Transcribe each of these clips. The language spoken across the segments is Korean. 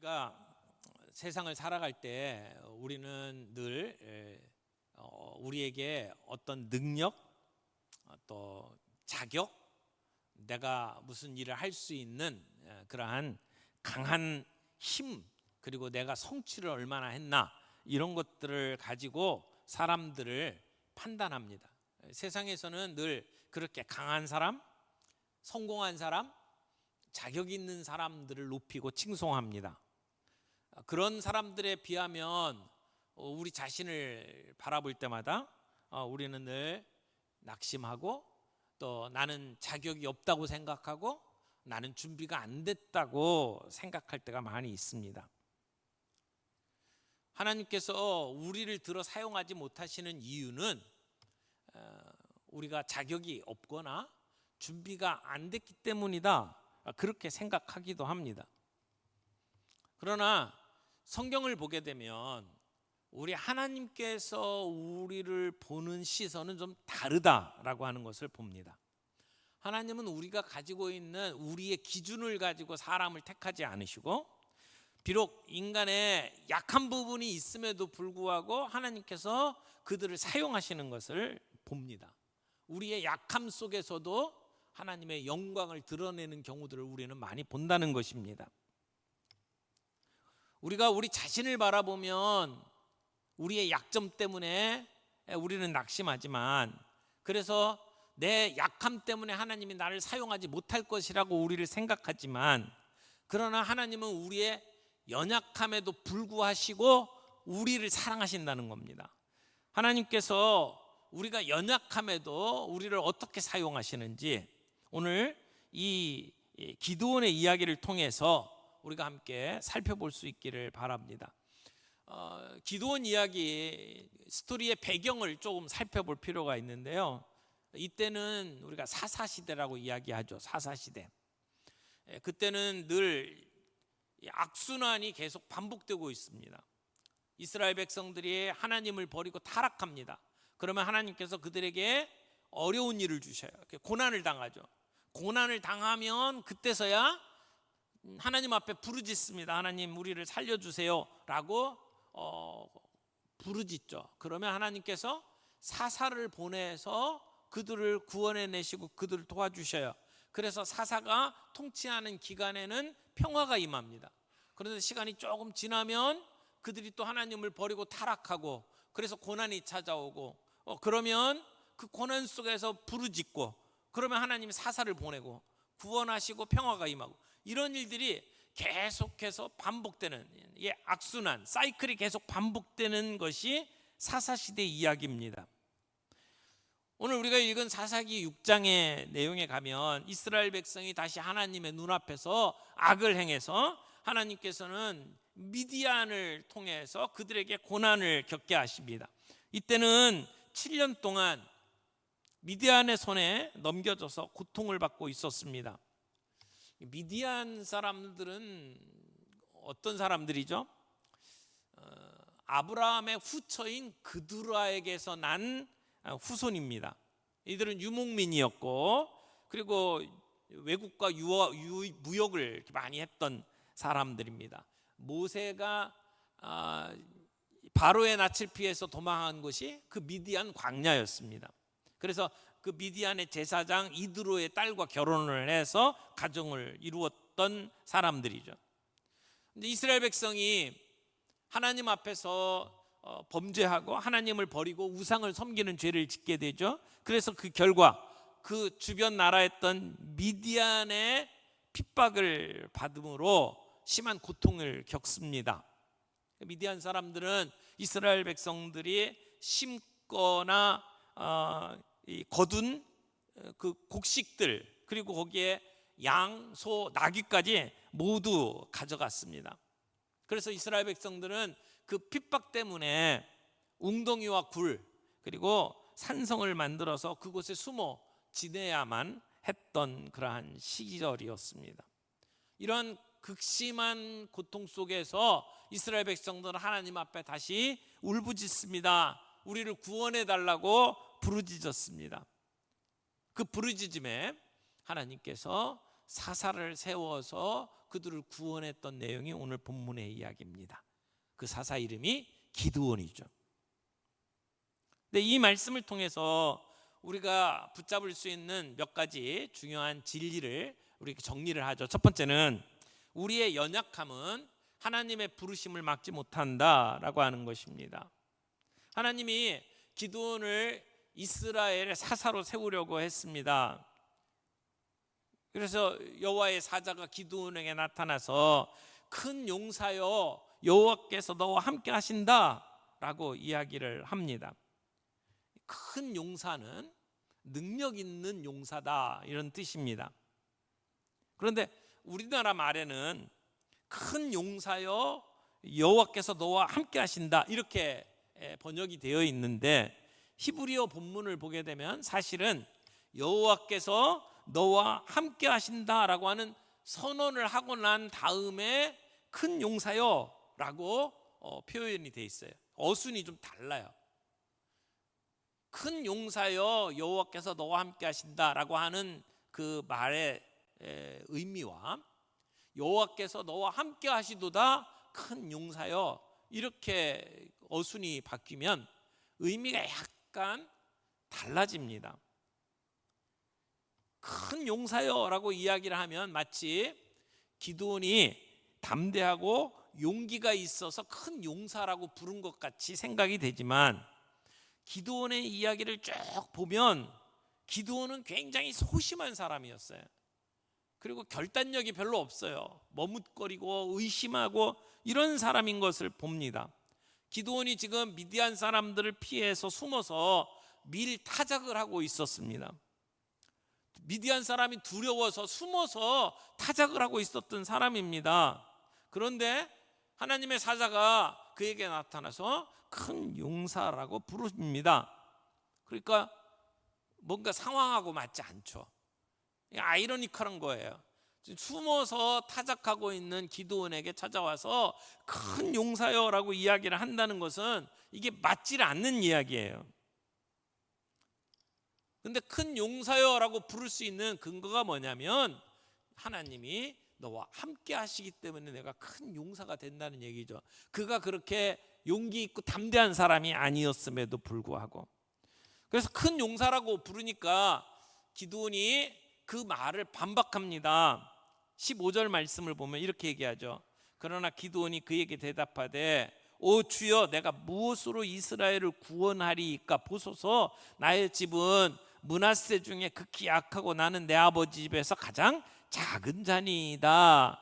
우리가 세상을 살아갈 때 우리는 늘 우리에게 어떤 능력, 또 자격, 내가 무슨 일을 할 수 있는 그러한 강한 힘, 그리고 내가 성취를 얼마나 했나, 이런 것들을 가지고 사람들을 판단합니다. 세상에서는 늘 그렇게 강한 사람, 성공한 사람, 자격 있는 사람들을 높이고 칭송합니다. 그런 사람들에 비하면 우리 자신을 바라볼 때마다 우리는 늘 낙심하고, 또 나는 자격이 없다고 생각하고, 나는 준비가 안 됐다고 생각할 때가 많이 있습니다. 하나님께서 우리를 들어 사용하지 못하시는 이유는 우리가 자격이 없거나 준비가 안 됐기 때문이다, 그렇게 생각하기도 합니다. 그러나 성경을 보게 되면 우리 하나님께서 우리를 보는 시선은 좀 다르다라고 하는 것을 봅니다. 하나님은 우리가 가지고 있는 우리의 기준을 가지고 사람을 택하지 않으시고, 비록 인간의 약한 부분이 있음에도 불구하고 하나님께서 그들을 사용하시는 것을 봅니다. 우리의 약함 속에서도 하나님의 영광을 드러내는 경우들을 우리는 많이 본다는 것입니다. 우리가 우리 자신을 바라보면 우리의 약점 때문에 우리는 낙심하지만, 그래서 내 약함 때문에 하나님이 나를 사용하지 못할 것이라고 우리를 생각하지만, 그러나 하나님은 우리의 연약함에도 불구하시고 우리를 사랑하신다는 겁니다. 하나님께서 우리가 연약함에도 우리를 어떻게 사용하시는지 오늘 이 기드온의 이야기를 통해서 우리가 함께 살펴볼 수 있기를 바랍니다. 기드온 이야기 스토리의 배경을 조금 살펴볼 필요가 있는데요. 이때는 우리가 사사시대라고 이야기하죠. 사사시대. 그때는 늘 악순환이 계속 반복되고 있습니다. 이스라엘 백성들이 하나님을 버리고 타락합니다. 그러면 하나님께서 그들에게 어려운 일을 주셔요. 고난을 당하죠. 고난을 당하면 그때서야 하나님 앞에 부르짖습니다. 하나님, 우리를 살려주세요 라고 부르짖죠. 그러면 하나님께서 사사를 보내서 그들을 구원해내시고 그들을 도와주셔요. 그래서 사사가 통치하는 기간에는 평화가 임합니다. 그런데 시간이 조금 지나면 그들이 또 하나님을 버리고 타락하고, 그래서 고난이 찾아오고, 그러면 그 고난 속에서 부르짖고, 그러면 하나님이 사사를 보내고 구원하시고 평화가 임하고, 이런 일들이 계속해서 반복되는 악순환, 사이클이 계속 반복되는 것이 사사시대 이야기입니다. 오늘 우리가 읽은 사사기 6장의 내용에 가면 이스라엘 백성이 다시 하나님의 눈앞에서 악을 행해서 하나님께서는 미디안을 통해서 그들에게 고난을 겪게 하십니다. 이때는 7년 동안 미디안의 손에 넘겨져서 고통을 받고 있었습니다. 미디안 사람들은 어떤 사람들이죠? 아브라함의 후처인 그두라에게서 난 후손입니다. 이들은 유목민이었고, 그리고 외국과 무역을 많이 했던 사람들입니다. 모세가 바로의 낯을 피해서 도망한 곳이 그 미디안 광야였습니다. 그래서 그 미디안의 제사장 이드로의 딸과 결혼을 해서 가정을 이루었던 사람들이죠. 근데 이스라엘 백성이 하나님 앞에서 범죄하고 하나님을 버리고 우상을 섬기는 죄를 짓게 되죠. 그래서 그 결과 그 주변 나라였던 미디안의 핍박을 받음으로 심한 고통을 겪습니다. 미디안 사람들은 이스라엘 백성들이 심거나 거둔 그 곡식들, 그리고 거기에 양, 소, 나귀까지 모두 가져갔습니다. 그래서 이스라엘 백성들은 그 핍박 때문에 웅덩이와 굴, 그리고 산성을 만들어서 그곳에 숨어 지내야만 했던 그러한 시절이었습니다. 이런 극심한 고통 속에서 이스라엘 백성들은 하나님 앞에 다시 울부짖습니다. 우리를 구원해 달라고 부르짖었습니다. 그 부르짖음에 하나님께서 사사를 세워서 그들을 구원했던 내용이 오늘 본문의 이야기입니다. 그 사사 이름이 기드온이죠. 근데 이 말씀을 통해서 우리가 붙잡을 수 있는 몇 가지 중요한 진리를 우리가 정리를 하죠. 첫 번째는 우리의 연약함은 하나님의 부르심을 막지 못한다라고 하는 것입니다. 하나님이 기드온을 이스라엘의 사사로 세우려고 했습니다. 그래서 여호와의 사자가 기드온에게 나타나서 큰 용사여 여호와께서 너와 함께 하신다라고 이야기를 합니다. 큰 용사는 능력 있는 용사다 이런 뜻입니다. 그런데 우리나라 말에는 큰 용사여 여호와께서 너와 함께 하신다 이렇게 번역이 되어 있는데 히브리어 본문을 보게 되면 사실은 여호와께서 너와 함께 하신다라고 하는 선언을 하고 난 다음에 큰 용사여라고 표현이 되어 있어요. 어순이 좀 달라요. 큰 용사여 여호와께서 너와 함께 하신다라고 하는 그 말의 의미와 여호와께서 너와 함께 하시도다 큰 용사여 이렇게 어순이 바뀌면 의미가 약간 달라집니다. 큰 용사여라고 이야기를 하면 마치 기드온이 담대하고 용기가 있어서 큰 용사라고 부른 것 같이 생각이 되지만 기드온의 이야기를 쭉 보면 기드온은 굉장히 소심한 사람이었어요. 그리고 결단력이 별로 없어요. 머뭇거리고 의심하고 이런 사람인 것을 봅니다. 기드온이 지금 미디안 사람들을 피해서 숨어서 밀 타작을 하고 있었습니다. 미디안 사람이 두려워서 숨어서 타작을 하고 있었던 사람입니다. 그런데 하나님의 사자가 그에게 나타나서 큰 용사라고 부릅니다. 그러니까 뭔가 상황하고 맞지 않죠. 아이러니컬한 거예요. 숨어서 타작하고 있는 기드온에게 찾아와서 큰 용사여라고 이야기를 한다는 것은 이게 맞지 않는 이야기예요. 근데 큰 용사여라고 부를 수 있는 근거가 뭐냐면 하나님이 너와 함께 하시기 때문에 내가 큰 용사가 된다는 얘기죠. 그가 그렇게 용기 있고 담대한 사람이 아니었음에도 불구하고 그래서 큰 용사라고 부르니까 기드온이 그 말을 반박합니다. 15절 말씀을 보면 이렇게 얘기하죠. 그러나 기드온이 그에게 대답하되 오 주여 내가 무엇으로 이스라엘을 구원하리이까 보소서 나의 집은 므낫세 중에 극히 약하고 나는 내 아버지 집에서 가장 작은 자니이다.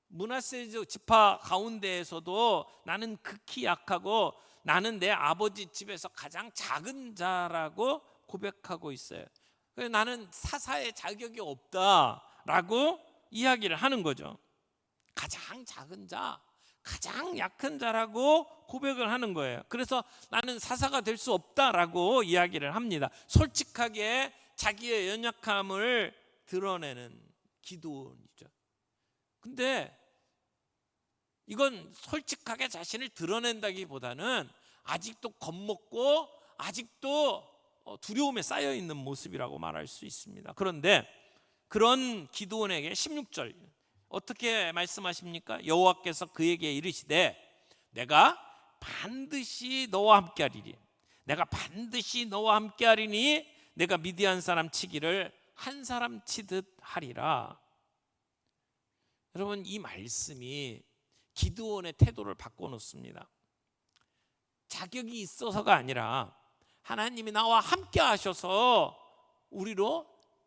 므낫세 지파 가운데에서도 나는 극히 약하고 나는 내 아버지 집에서 가장 작은 자라고 고백하고 있어요. 그래서 나는 사사의 자격이 없다라고 이야기를 하는 거죠. 가장 작은 자, 가장 약한 자라고 고백을 하는 거예요. 그래서 나는 사사가 될 수 없다라고 이야기를 합니다. 솔직하게 자기의 연약함을 드러내는 기드온이죠. 근데 이건 솔직하게 자신을 드러낸다기보다는 아직도 겁먹고 아직도 두려움에 쌓여 있는 모습이라고 말할 수 있습니다. 그런데 그런 기드온에게 16절 어떻게 말씀하십니까? 여호와께서 그에게 이르시되 내가 반드시 너와 함께하리니 내가 반드시 너와 함께하리니 내가 미디안 사람 치기를 한 사람 치듯 하리라. 여러분 이 말씀이 기드온의 태도를 바꿔놓습니다. 자격이 있어서가 아니라 하나님이 나와 함께 하셔서 우리로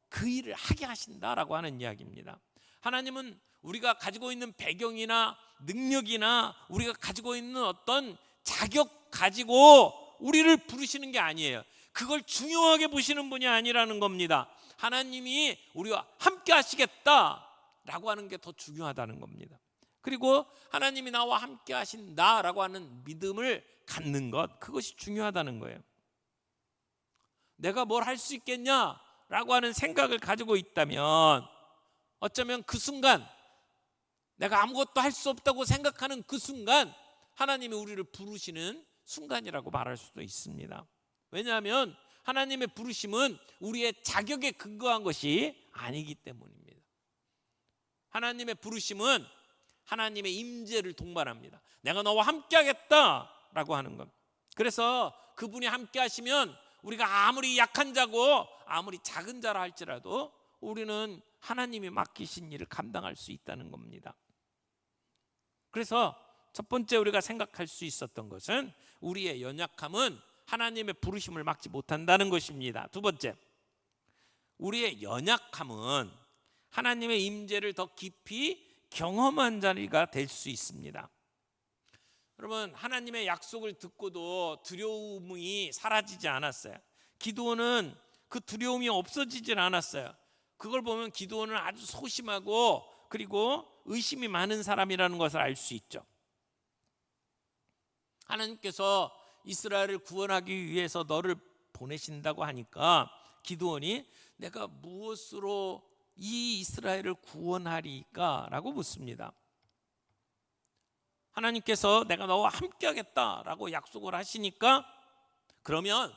그 일을 하게 하신다라고 하는 이야기입니다. 하나님은 우리가 가지고 있는 배경이나 능력이나 우리가 가지고 있는 어떤 자격 가지고 우리를 부르시는 게 아니에요. 그걸 중요하게 보시는 분이 아니라는 겁니다. 하나님이 우리와 함께 하시겠다라고 하는 게 더 중요하다는 겁니다. 그리고 하나님이 나와 함께 하신다라고 하는 믿음을 갖는 것, 그것이 중요하다는 거예요. 내가 뭘 할 수 있겠냐라고 하는 생각을 가지고 있다면 어쩌면 그 순간 내가 아무것도 할 수 없다고 생각하는 그 순간 하나님이 우리를 부르시는 순간이라고 말할 수도 있습니다. 왜냐하면 하나님의 부르심은 우리의 자격에 근거한 것이 아니기 때문입니다. 하나님의 부르심은 하나님의 임재를 동반합니다. 내가 너와 함께 하겠다라고 하는 것. 그래서 그분이 함께 하시면 우리가 아무리 약한 자고 아무리 작은 자라 할지라도 우리는 하나님이 맡기신 일을 감당할 수 있다는 겁니다. 그래서 첫 번째 우리가 생각할 수 있었던 것은 우리의 연약함은 하나님의 부르심을 막지 못한다는 것입니다. 두 번째, 우리의 연약함은 하나님의 임재를 더 깊이 경험한 자리가 될 수 있습니다. 여러분, 하나님의 약속을 듣고도 두려움이 사라지지 않았어요. 기드온은 그 두려움이 없어지질 않았어요. 그걸 보면 기드온은 아주 소심하고 그리고 의심이 많은 사람이라는 것을 알 수 있죠. 하나님께서 이스라엘을 구원하기 위해서 너를 보내신다고 하니까 기드온이 내가 무엇으로 이 이스라엘을 구원하리까? 라고 묻습니다. 하나님께서 내가 너와 함께 하겠다라고 약속을 하시니까 그러면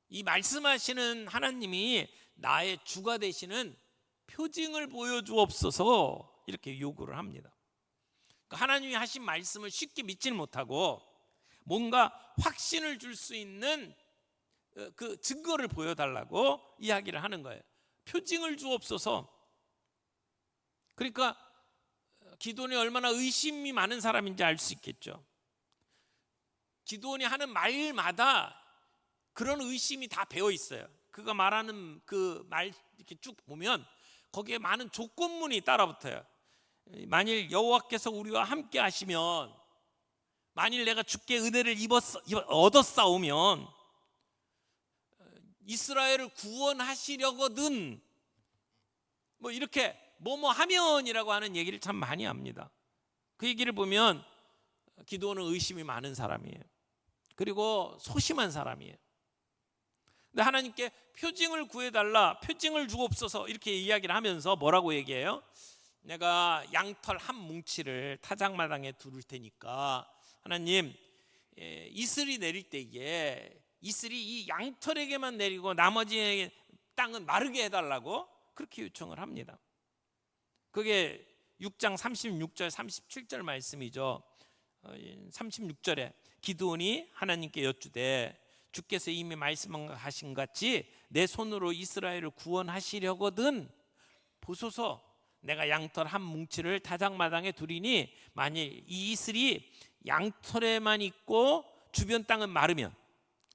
이 말씀하시는 하나님이 나의 주가 되시는 표징을 보여주옵소서 이렇게 요구를 합니다. 하나님이 하신 말씀을 쉽게 믿지는 못하고 뭔가 확신을 줄 수 있는 그 증거를 보여달라고 이야기를 하는 거예요. 표징을 주옵소서. 그러니까 기드온이 얼마나 의심이 많은 사람인지 알 수 있겠죠. 기드온이 하는 말마다 그런 의심이 다 배어 있어요. 그가 말하는 그 말 이렇게 쭉 보면 거기에 많은 조건문이 따라붙어요. 만일 여호와께서 우리와 함께 하시면, 만일 내가 주께 은혜를 얻었사오면 이스라엘을 구원하시려거든, 뭐 이렇게 뭐뭐 하면이라고 하는 얘기를 참 많이 합니다. 그 얘기를 보면 기드온은 의심이 많은 사람이에요. 그리고 소심한 사람이에요. 근데 하나님께 표징을 구해달라, 표징을 주옵소서 이렇게 이야기를 하면서 뭐라고 얘기해요? 내가 양털 한 뭉치를 타작마당에 두를 테니까 하나님, 이슬이 내릴 때에 이슬이 이 양털에게만 내리고 나머지 땅은 마르게 해달라고 그렇게 요청을 합니다. 그게 6장 36절 37절 말씀이죠. 36절에 기드온이 하나님께 여쭈되 주께서 이미 말씀하신 같이 내 손으로 이스라엘을 구원하시려거든 보소서. 내가 양털 한 뭉치를 타작마당에 두리니 만일 이 이슬이 양털에만 있고 주변 땅은 마르면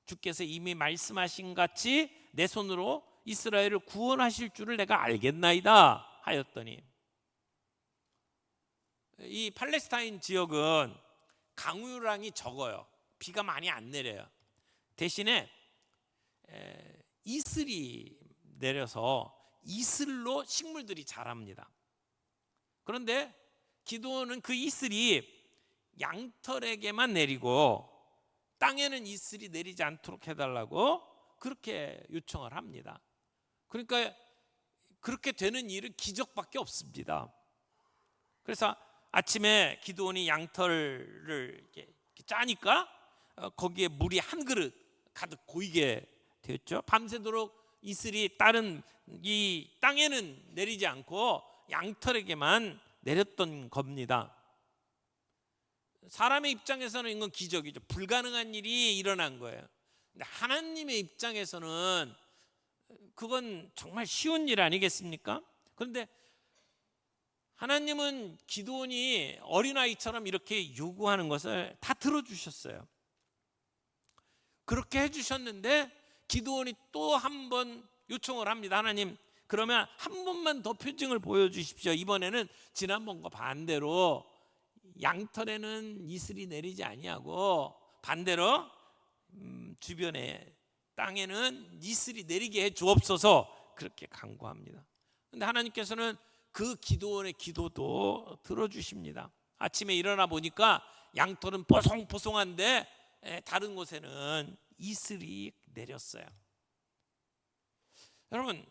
주께서 이미 말씀하신 같이 내 손으로 이스라엘을 구원하실 줄을 내가 알겠나이다 하였더니, 이 팔레스타인 지역은 강우량이 적어요. 비가 많이 안 내려요. 대신에 이슬이 내려서 이슬로 식물들이 자랍니다. 그런데 기드온은 그 이슬이 양털에게만 내리고 땅에는 이슬이 내리지 않도록 해달라고 그렇게 요청을 합니다. 그러니까 그렇게 되는 일은 기적밖에 없습니다. 그래서 아침에 기드온이 양털을 이렇게 짜니까 거기에 물이 한 그릇 가득 고이게 되었죠. 밤새도록 이슬이 다른 이 땅에는 내리지 않고 양털에게만 내렸던 겁니다. 사람의 입장에서는 이건 기적이죠. 불가능한 일이 일어난 거예요. 근데 하나님의 입장에서는 그건 정말 쉬운 일 아니겠습니까? 그런데 하나님은 기드온이 어린아이처럼 이렇게 요구하는 것을 다 들어주셨어요. 그렇게 해주셨는데 기드온이 또 한 번 요청을 합니다. 하나님, 그러면 한 번만 더 표징을 보여주십시오. 이번에는 지난번과 반대로 양털에는 이슬이 내리지 아니하고 반대로 주변에 땅에는 이슬이 내리게 해 주옵소서 그렇게 간구합니다. 그런데 하나님께서는 그 기드온의 기도도 들어주십니다. 아침에 일어나 보니까 양털은 뽀송뽀송한데 다른 곳에는 이슬이 내렸어요. 여러분,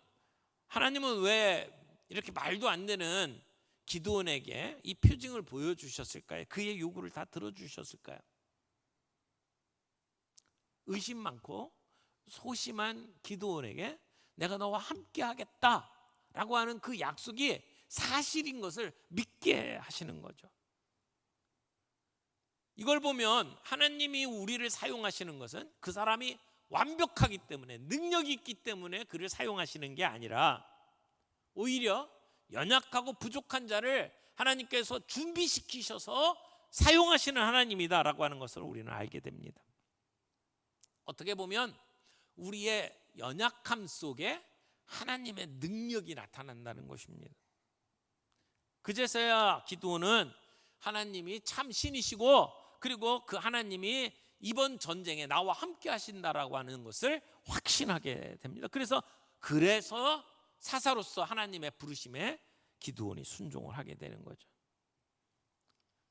하나님은 왜 이렇게 말도 안 되는 기드온에게 이 표징을 보여주셨을까요? 그의 요구를 다 들어주셨을까요? 의심 많고 소심한 기드온에게 내가 너와 함께 하겠다라고 하는 그 약속이 사실인 것을 믿게 하시는 거죠. 이걸 보면 하나님이 우리를 사용하시는 것은 그 사람이 완벽하기 때문에, 능력이 있기 때문에 그를 사용하시는 게 아니라 오히려 연약하고 부족한 자를 하나님께서 준비시키셔서 사용하시는 하나님이다라고 하는 것을 우리는 알게 됩니다. 어떻게 보면 우리의 연약함 속에 하나님의 능력이 나타난다는 것입니다. 그제서야 기드온은 하나님이 참 신이시고, 그리고 그 하나님이 이번 전쟁에 나와 함께 하신다라고 하는 것을 확신하게 됩니다. 그래서 사사로서 하나님의 부르심에 기드온이 순종을 하게 되는 거죠.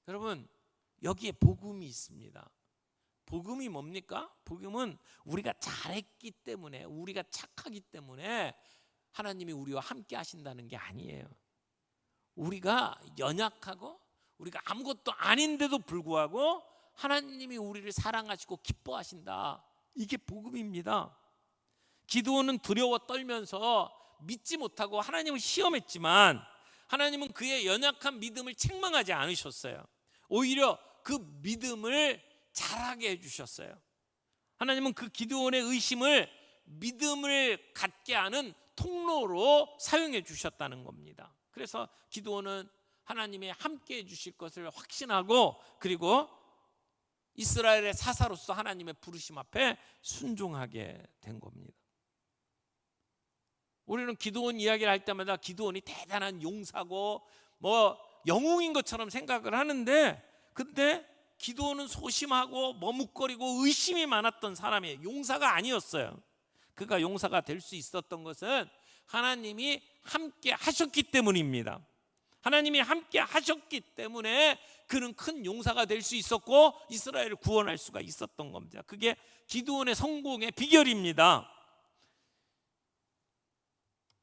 여러분, 여기에 복음이 있습니다. 복음이 뭡니까? 복음은 우리가 잘했기 때문에, 우리가 착하기 때문에 하나님이 우리와 함께 하신다는 게 아니에요. 우리가 연약하고 우리가 아무것도 아닌데도 불구하고 하나님이 우리를 사랑하시고 기뻐하신다, 이게 복음입니다. 기드온은 두려워 떨면서 믿지 못하고 하나님을 시험했지만 하나님은 그의 연약한 믿음을 책망하지 않으셨어요. 오히려 그 믿음을 자라게 해주셨어요. 하나님은 그 기드온의 의심을 믿음을 갖게 하는 통로로 사용해 주셨다는 겁니다. 그래서 기드온은 하나님이 함께 해주실 것을 확신하고, 그리고 이스라엘의 사사로서 하나님의 부르심 앞에 순종하게 된 겁니다. 우리는 기드온 이야기를 할 때마다 기드온이 대단한 용사고 영웅인 것처럼 생각을 하는데, 근데 기드온은 소심하고 머뭇거리고 의심이 많았던 사람이에요. 용사가 아니었어요. 그가 용사가 될 수 있었던 것은 하나님이 함께 하셨기 때문입니다. 하나님이 함께 하셨기 때문에 그는 큰 용사가 될 수 있었고 이스라엘을 구원할 수가 있었던 겁니다. 그게 기드온의 성공의 비결입니다.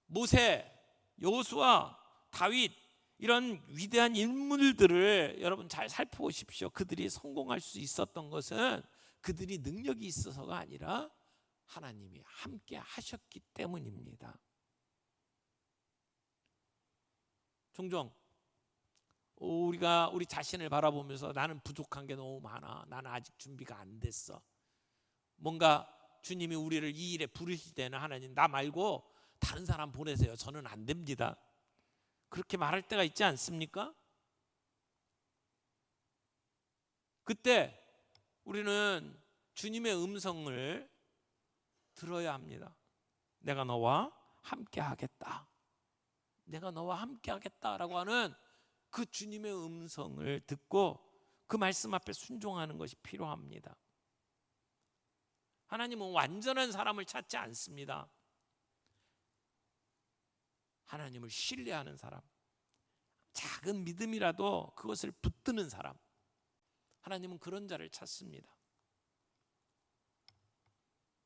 모세, 여호수아, 다윗, 이런 위대한 인물들을 여러분 잘 살펴보십시오. 그들이 성공할 수 있었던 것은 그들이 능력이 있어서가 아니라 하나님이 함께 하셨기 때문입니다. 종종 우리가 우리 자신을 바라보면서 나는 부족한 게 너무 많아, 나는 아직 준비가 안 됐어, 뭔가 주님이 우리를 이 일에 부르실 때는 하나님 나 말고 다른 사람 보내세요, 저는 안 됩니다, 그렇게 말할 때가 있지 않습니까? 그때 우리는 주님의 음성을 들어야 합니다. 내가 너와 함께 하겠다, 내가 너와 함께 하겠다라고 하는 그 주님의 음성을 듣고 그 말씀 앞에 순종하는 것이 필요합니다. 하나님은 완전한 사람을 찾지 않습니다. 하나님을 신뢰하는 사람, 작은 믿음이라도 그것을 붙드는 사람, 하나님은 그런 자를 찾습니다.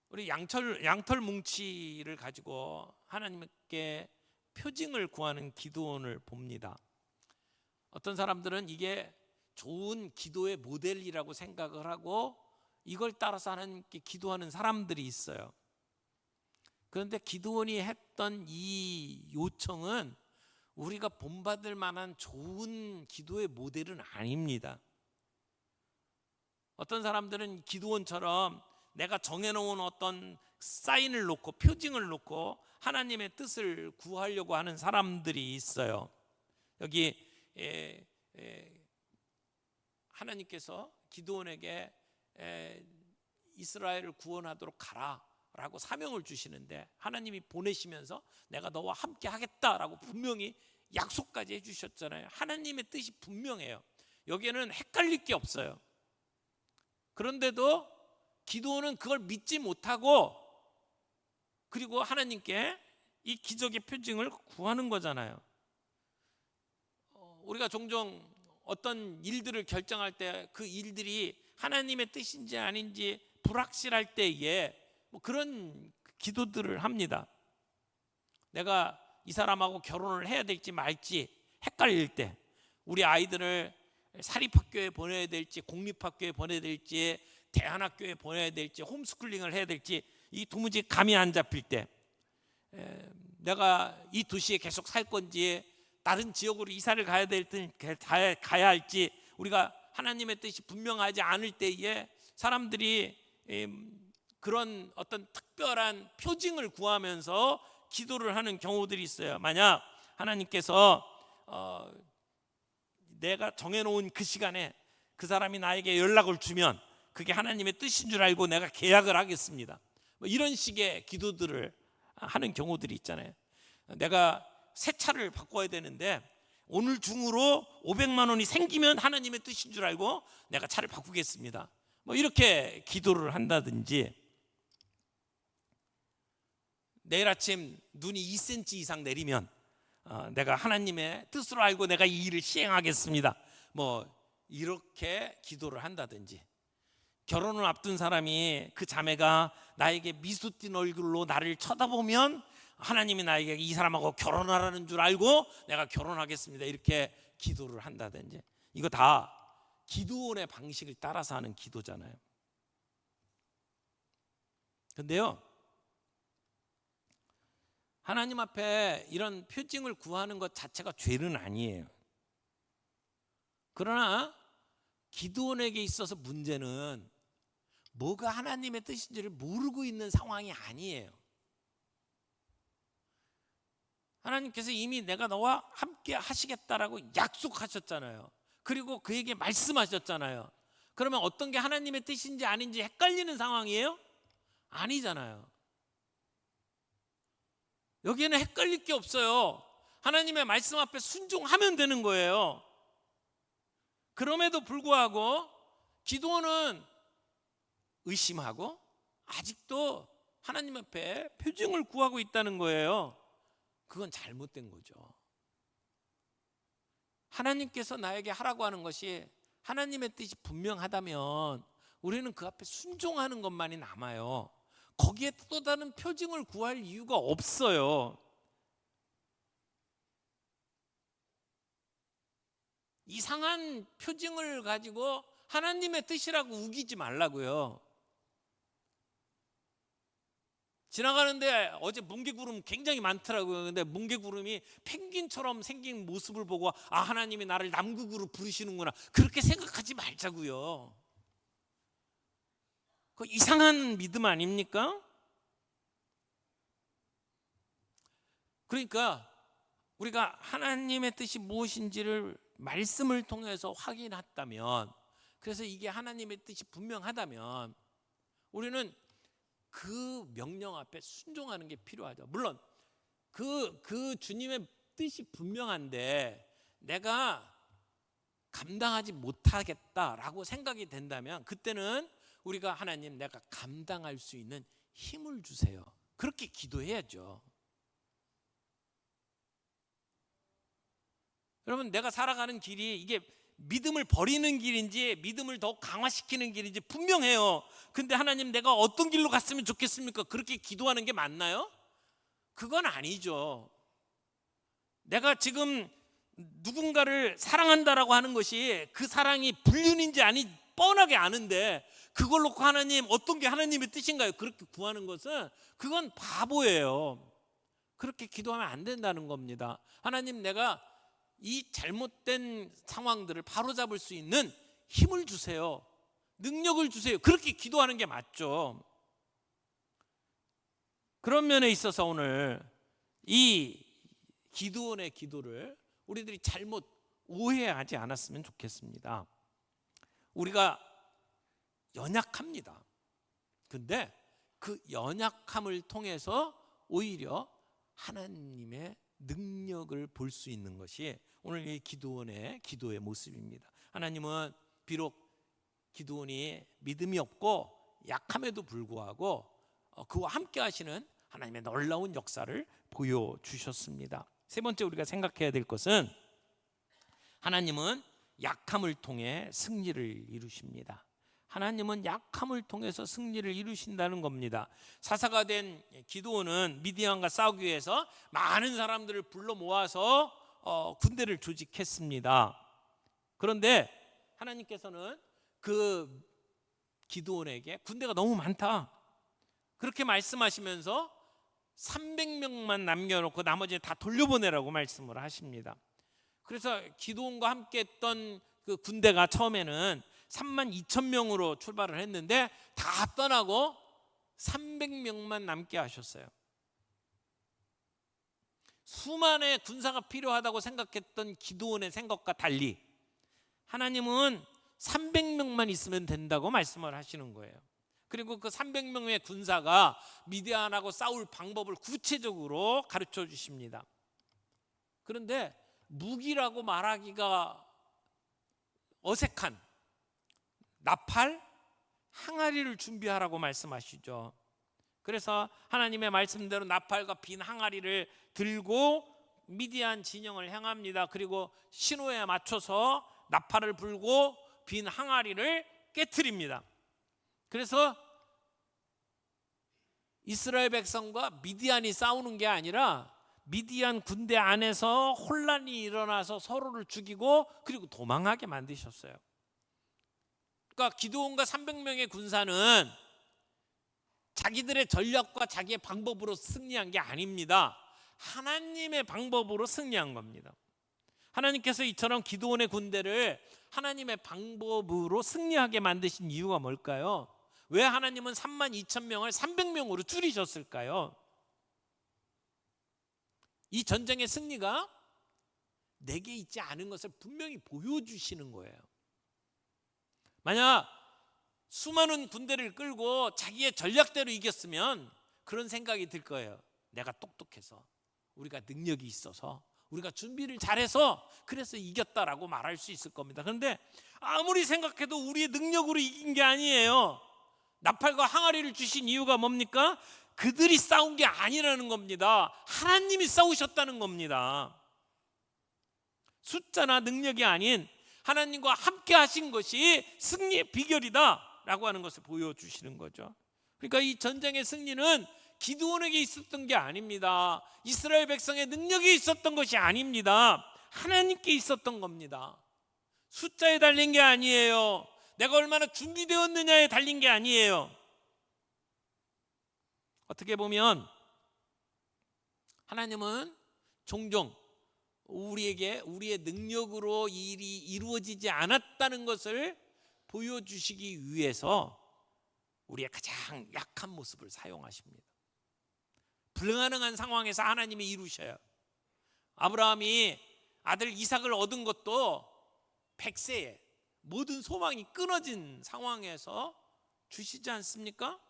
우리 양털 뭉치를 가지고 하나님께 표징을 구하는 기드온을 봅니다. 어떤 사람들은 이게 좋은 기도의 모델이라고 생각을 하고 이걸 따라서 하나님께 기도하는 사람들이 있어요. 그런데 기드온이 했던 이 요청은 우리가 본받을 만한 좋은 기도의 모델은 아닙니다. 어떤 사람들은 기드온처럼 내가 정해놓은 어떤 사인을 놓고 표징을 놓고 하나님의 뜻을 구하려고 하는 사람들이 있어요. 여기 하나님께서 기드온에게 이스라엘을 구원하도록 가라 라고 사명을 주시는데 하나님이 보내시면서 내가 너와 함께 하겠다라고 분명히 약속까지 해주셨잖아요. 하나님의 뜻이 분명해요. 여기에는 헷갈릴 게 없어요. 그런데도 기드온은 그걸 믿지 못하고 그리고 하나님께 이 기적의 표징을 구하는 거잖아요. 우리가 종종 어떤 일들을 결정할 때 그 일들이 하나님의 뜻인지 아닌지 불확실할 때에 그런 기도들을 합니다. 내가 이 사람하고 결혼을 해야 될지 말지 헷갈릴 때, 우리 아이들을 사립학교에 보내야 될지 공립학교에 보내야 될지 대안학교에 보내야 될지 홈스쿨링을 해야 될지 이 도무지 감이 안 잡힐 때, 내가 이 도시에 계속 살 건지 다른 지역으로 이사를 가야 할지 우리가 하나님의 뜻이 분명하지 않을 때에 사람들이 그런 어떤 특별한 표징을 구하면서 기도를 하는 경우들이 있어요. 만약 하나님께서 내가 정해놓은 그 시간에 그 사람이 나에게 연락을 주면 그게 하나님의 뜻인 줄 알고 내가 계약을 하겠습니다, 뭐 이런 식의 기도들을 하는 경우들이 있잖아요. 내가 새 차를 바꿔야 되는데 오늘 중으로 500만 원이 생기면 하나님의 뜻인 줄 알고 내가 차를 바꾸겠습니다, 뭐 이렇게 기도를 한다든지, 내일 아침 눈이 2cm 이상 내리면 내가 하나님의 뜻으로 알고 내가 이 일을 시행하겠습니다, 뭐 이렇게 기도를 한다든지, 결혼을 앞둔 사람이 그 자매가 나에게 미소 띤 얼굴로 나를 쳐다보면 하나님이 나에게 이 사람하고 결혼하라는 줄 알고 내가 결혼하겠습니다, 이렇게 기도를 한다든지, 이거 다 기도원의 방식을 따라서 하는 기도잖아요. 근데요, 하나님 앞에 이런 표징을 구하는 것 자체가 죄는 아니에요. 그러나 기도원에게 있어서 문제는 뭐가 하나님의 뜻인지를 모르고 있는 상황이 아니에요. 하나님께서 이미 내가 너와 함께 하시겠다라고 약속하셨잖아요. 그리고 그에게 말씀하셨잖아요. 그러면 어떤 게 하나님의 뜻인지 아닌지 헷갈리는 상황이에요? 아니잖아요. 여기에는 헷갈릴 게 없어요. 하나님의 말씀 앞에 순종하면 되는 거예요. 그럼에도 불구하고 기도는 의심하고 아직도 하나님 앞에 표징을 구하고 있다는 거예요. 그건 잘못된 거죠. 하나님께서 나에게 하라고 하는 것이 하나님의 뜻이 분명하다면 우리는 그 앞에 순종하는 것만이 남아요. 거기에 또 다른 표징을 구할 이유가 없어요. 이상한 표징을 가지고 하나님의 뜻이라고 우기지 말라고요. 지나가는데 어제 뭉게구름 굉장히 많더라고요. 근데 뭉게구름이 펭귄처럼 생긴 모습을 보고 아, 하나님이 나를 남극으로 부르시는구나, 그렇게 생각하지 말자고요. 그 이상한 믿음 아닙니까? 그러니까 우리가 하나님의 뜻이 무엇인지를 말씀을 통해서 확인했다면, 그래서 이게 하나님의 뜻이 분명하다면 우리는 그 명령 앞에 순종하는 게 필요하죠. 물론 그 주님의 뜻이 분명한데 내가 감당하지 못하겠다라고 생각이 된다면 그때는 우리가 하나님, 내가 감당할 수 있는 힘을 주세요, 그렇게 기도해야죠. 여러분, 내가 살아가는 길이 이게 믿음을 버리는 길인지 믿음을 더 강화시키는 길인지 분명해요. 근데 하나님, 내가 어떤 길로 갔으면 좋겠습니까? 그렇게 기도하는 게 맞나요? 그건 아니죠. 내가 지금 누군가를 사랑한다라고 하는 것이 그 사랑이 불륜인지 아닌지 뻔하게 아는데 그걸 놓고 하나님, 어떤 게 하나님의 뜻인가요? 그렇게 구하는 것은 그건 바보예요. 그렇게 기도하면 안 된다는 겁니다. 하나님, 내가 이 잘못된 상황들을 바로잡을 수 있는 힘을 주세요, 능력을 주세요, 그렇게 기도하는 게 맞죠. 그런 면에 있어서 오늘 이 기도원의 기도를 우리들이 잘못 오해하지 않았으면 좋겠습니다. 우리가 연약합니다. 근데 그 연약함을 통해서 오히려 하나님의 능력을 볼 수 있는 것이 오늘 이 기도원의 기도의 모습입니다. 하나님은 비록 기도원이 믿음이 없고 약함에도 불구하고 그와 함께 하시는 하나님의 놀라운 역사를 보여주셨습니다. 세 번째 우리가 생각해야 될 것은 하나님은 약함을 통해 승리를 이루십니다. 하나님은 약함을 통해서 승리를 이루신다는 겁니다. 사사가 된 기드온은 미디안과 싸우기 위해서 많은 사람들을 불러 모아서 군대를 조직했습니다. 그런데 하나님께서는 그 기드온에게 군대가 너무 많다, 그렇게 말씀하시면서 300명만 남겨놓고 나머지는 다 돌려보내라고 말씀을 하십니다. 그래서 기드온과 함께 했던 그 군대가 처음에는 32,000명으로 출발을 했는데 다 떠나고 300명만 남게 하셨어요. 수만의 군사가 필요하다고 생각했던 기드온의 생각과 달리 하나님은 300명만 있으면 된다고 말씀을 하시는 거예요. 그리고 그 300명의 군사가 미디안하고 싸울 방법을 구체적으로 가르쳐 주십니다. 그런데 무기라고 말하기가 어색한 나팔, 항아리를 준비하라고 말씀하시죠. 그래서 하나님의 말씀대로 나팔과 빈 항아리를 들고 미디안 진영을 향합니다. 그리고 신호에 맞춰서 나팔을 불고 빈 항아리를 깨트립니다. 그래서 이스라엘 백성과 미디안이 싸우는 게 아니라 미디안 군대 안에서 혼란이 일어나서 서로를 죽이고 그리고 도망하게 만드셨어요. 그러니까 기드온과 300명의 군사는 자기들의 전략과 자기의 방법으로 승리한 게 아닙니다. 하나님의 방법으로 승리한 겁니다. 하나님께서 이처럼 기드온의 군대를 하나님의 방법으로 승리하게 만드신 이유가 뭘까요? 왜 하나님은 32,000명을 300명으로 줄이셨을까요? 이 전쟁의 승리가 내게 있지 않은 것을 분명히 보여주시는 거예요. 만약 수많은 군대를 끌고 자기의 전략대로 이겼으면 그런 생각이 들 거예요. 내가 똑똑해서, 우리가 능력이 있어서, 우리가 준비를 잘해서 그래서 이겼다라고 말할 수 있을 겁니다. 그런데 아무리 생각해도 우리의 능력으로 이긴 게 아니에요. 나팔과 항아리를 주신 이유가 뭡니까? 그들이 싸운 게 아니라는 겁니다. 하나님이 싸우셨다는 겁니다. 숫자나 능력이 아닌 하나님과 함께 하신 것이 승리의 비결이다 라고 하는 것을 보여주시는 거죠. 그러니까 이 전쟁의 승리는 기드온에게 있었던 게 아닙니다. 이스라엘 백성의 능력이 있었던 것이 아닙니다. 하나님께 있었던 겁니다. 숫자에 달린 게 아니에요. 내가 얼마나 준비되었느냐에 달린 게 아니에요. 어떻게 보면 하나님은 종종 우리에게 우리의 능력으로 일이 이루어지지 않았다는 것을 보여주시기 위해서 우리의 가장 약한 모습을 사용하십니다. 불가능한 상황에서 하나님이 이루셔요. 아브라함이 아들 이삭을 얻은 것도 100세에 모든 소망이 끊어진 상황에서 주시지 않습니까?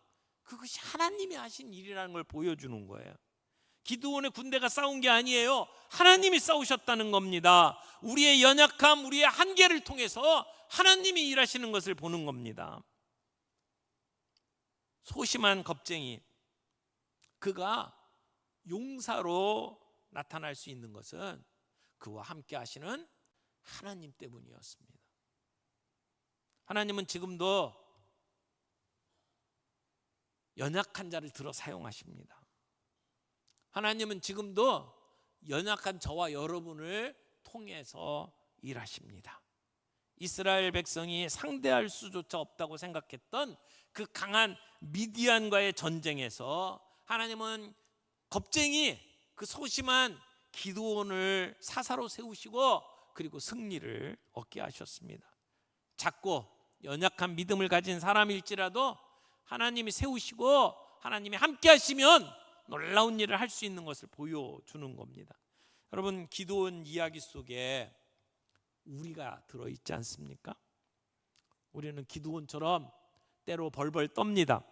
그것이 하나님이 하신 일이라는 걸 보여주는 거예요. 기드온의 군대가 싸운 게 아니에요. 하나님이 싸우셨다는 겁니다. 우리의 연약함, 우리의 한계를 통해서 하나님이 일하시는 것을 보는 겁니다. 소심한 겁쟁이, 그가 용사로 나타날 수 있는 것은 그와 함께 하시는 하나님 때문이었습니다. 하나님은 지금도 연약한 자를 들어 사용하십니다. 하나님은 지금도 연약한 저와 여러분을 통해서 일하십니다. 이스라엘 백성이 상대할 수조차 없다고 생각했던 그 강한 미디안과의 전쟁에서 하나님은 겁쟁이, 그 소심한 기드온을 사사로 세우시고 그리고 승리를 얻게 하셨습니다. 작고 연약한 믿음을 가진 사람일지라도 하나님이 세우시고 하나님이 함께 하시면 놀라운 일을 할 수 있는 것을 보여주는 겁니다. 여러분, 기드온 이야기 속에 우리가 들어있지 않습니까? 우리는 기드온처럼 때로 벌벌 떱니다.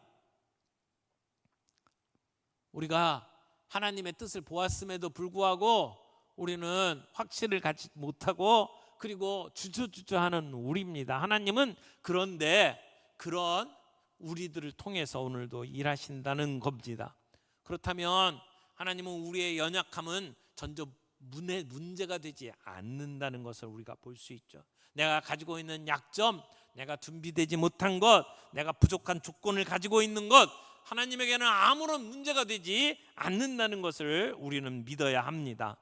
우리가 하나님의 뜻을 보았음에도 불구하고 우리는 확신을 갖지 못하고 그리고 주저주저하는 우리입니다. 하나님은 그런데 그런 우리들을 통해서 오늘도 일하신다는 겁니다. 그렇다면 하나님은 우리의 연약함은 전혀 문제가 되지 않는다는 것을 우리가 볼 수 있죠. 내가 가지고 있는 약점, 내가 준비되지 못한 것, 내가 부족한 조건을 가지고 있는 것, 하나님에게는 아무런 문제가 되지 않는다는 것을 우리는 믿어야 합니다.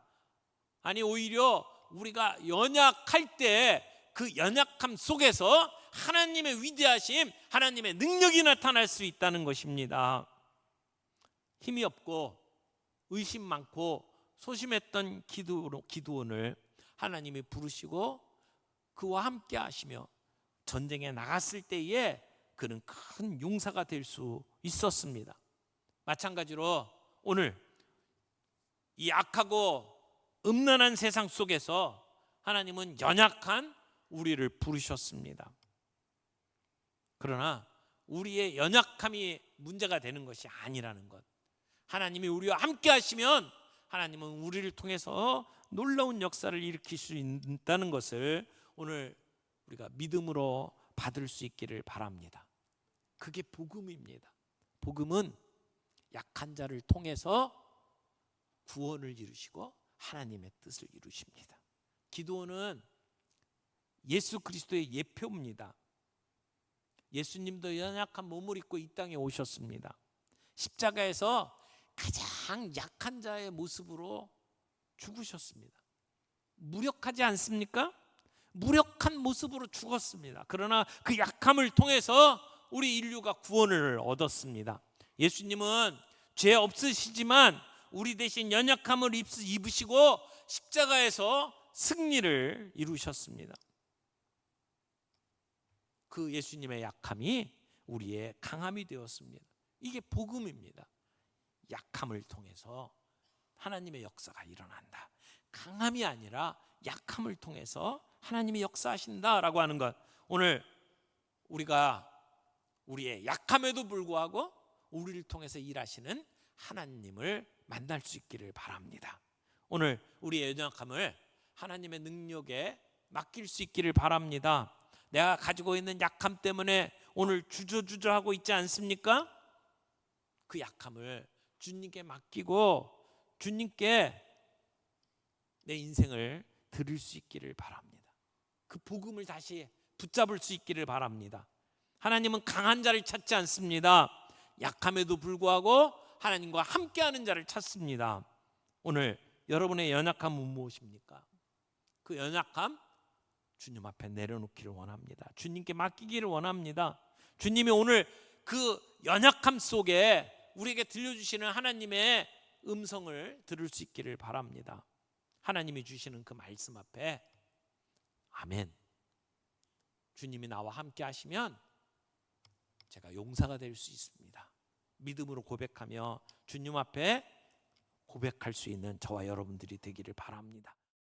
아니, 오히려 우리가 연약할 때 그 연약함 속에서 하나님의 위대하심, 하나님의 능력이 나타날 수 있다는 것입니다. 힘이 없고 의심 많고 소심했던 기드온을 하나님이 부르시고 그와 함께 하시며 전쟁에 나갔을 때에 그는 큰 용사가 될 수 있었습니다. 마찬가지로 오늘 이 악하고 음란한 세상 속에서 하나님은 연약한 우리를 부르셨습니다. 그러나 우리의 연약함이 문제가 되는 것이 아니라는 것, 하나님이 우리와 함께 하시면 하나님은 우리를 통해서 놀라운 역사를 일으킬 수 있다는 것을 오늘 우리가 믿음으로 받을 수 있기를 바랍니다. 그게 복음입니다. 복음은 약한 자를 통해서 구원을 이루시고 하나님의 뜻을 이루십니다. 기도는 예수 그리스도의 예표입니다. 예수님도 연약한 몸을 입고 이 땅에 오셨습니다. 십자가에서 가장 약한 자의 모습으로 죽으셨습니다. 무력하지 않습니까? 무력한 모습으로 죽었습니다. 그러나 그 약함을 통해서 우리 인류가 구원을 얻었습니다. 예수님은 죄 없으시지만 우리 대신 연약함을 입으시고 십자가에서 승리를 이루셨습니다. 그 예수님의 약함이 우리의 강함이 되었습니다. 이게 복음입니다. 약함을 통해서 하나님의 역사가 일어난다. 강함이 아니라 약함을 통해서 하나님이 역사하신다라고 하는 것, 오늘 우리가 우리의 약함에도 불구하고 우리를 통해서 일하시는 하나님을 만날 수 있기를 바랍니다. 오늘 우리의 연약함을 하나님의 능력에 맡길 수 있기를 바랍니다. 내가 가지고 있는 약함 때문에 오늘 주저주저하고 있지 않습니까? 그 약함을 주님께 맡기고 주님께 내 인생을 드릴 수 있기를 바랍니다. 그 복음을 다시 붙잡을 수 있기를 바랍니다. 하나님은 강한 자를 찾지 않습니다. 약함에도 불구하고 하나님과 함께하는 자를 찾습니다. 오늘 여러분의 연약함은 무엇입니까? 그 연약함 주님 앞에 내려놓기를 원합니다. 주님께 맡기기를 원합니다. 주님이 오늘 그 연약함 속에 우리에게 들려주시는 하나님의 음성을 들을 수 있기를 바랍니다. 하나님이 주시는 그 말씀 앞에 아멘, 주님이 나와 함께 하시면 제가 용사가 될 수 있습니다. 믿음으로 고백하며 주님 앞에 고백할 수 있는 저와 여러분들이 되기를 바랍니다.